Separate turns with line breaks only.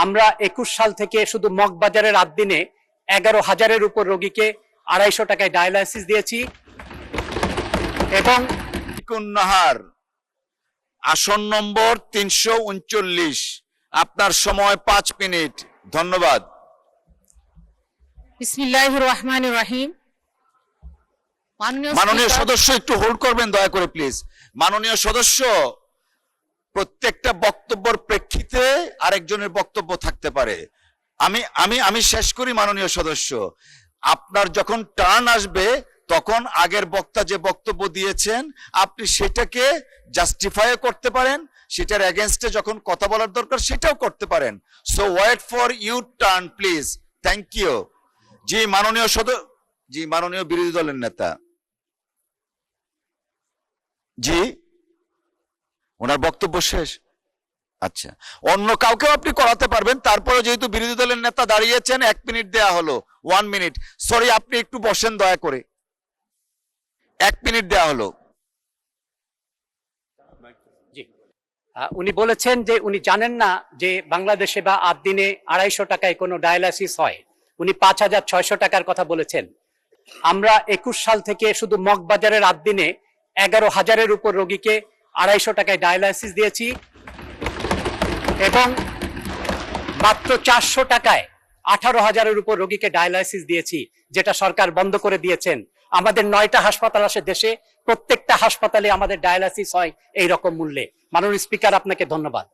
আমরা 21 সাল থেকে শুধু মগবাজারের রাত দিনে 11,000-এর উপর রোগীকে 250 টাকায় ডায়ালাইসিস দিয়েছি এবং
নাহার আসন নম্বর 339। আপনার সময় 5 মিনিট। ধন্যবাদ।
বিসমিল্লাহির রহমানির রহিম।
মাননীয় সদস্য একটু হোল্ড করবেন দয়া করে প্লিজ। মাননীয় সদস্য, প্রত্যেকটা বক্তব্যের প্রেক্ষিতে আরেকজনের বক্তব্য থাকতে পারে। আমি শেষ করি। মাননীয় সদস্য, আপনার যখন টার্ন আসবে তখন আগের বক্তা যে বক্তব্য দিয়েছেন আপনি সেটাকে জাস্টিফাই করতে পারেন, সেটার এগেইনস্টে যখন কথা বলার দরকার সেটাও করতে পারেন। So wait for you turn please. Thank you. জি মাননীয় জি মাননীয় বিরোধী দলের নেতা, জি ওনার বক্তব্য শেষ। আচ্ছা, অন্য কাউকেও আপনি করাতে পারবেন, তারপরে যেহেতু বিরোধী দলের নেতা দাঁড়িয়েছেন 1 মিনিট দেয়া হলো। 1 মিনিট, সরি আপনি একটু বসেন দয়া করে। 1 মিনিট দেয়া হলো।
উনি বলেছেন যে উনি জানেন না যে বাংলাদেশে বা 8 দিনে 250 টাকায় কোনো ডায়ালাইসিস হয়। উনি 5,600 টাকার কথা বলেছেন। আমরা 21 সাল থেকে শুধু মগবাজারের রাত দিনে 11,000-এর উপর রোগীকে 250 টাকায় ডায়ালাইসিস দিয়েছি এবং মাত্র 400 টাকায় 18,000-এর উপর রোগীকে ডায়ালাইসিস দিয়েছি, যেটা সরকার বন্ধ করে দিয়েছেন। আমাদের 9টা হাসপাতাল আছে দেশে, প্রত্যেকটা হাসপাতালে আমাদের ডায়ালাইসিস হয় এই রকম মূল্যে। মাননীয় স্পিকার, আপনাকে ধন্যবাদ।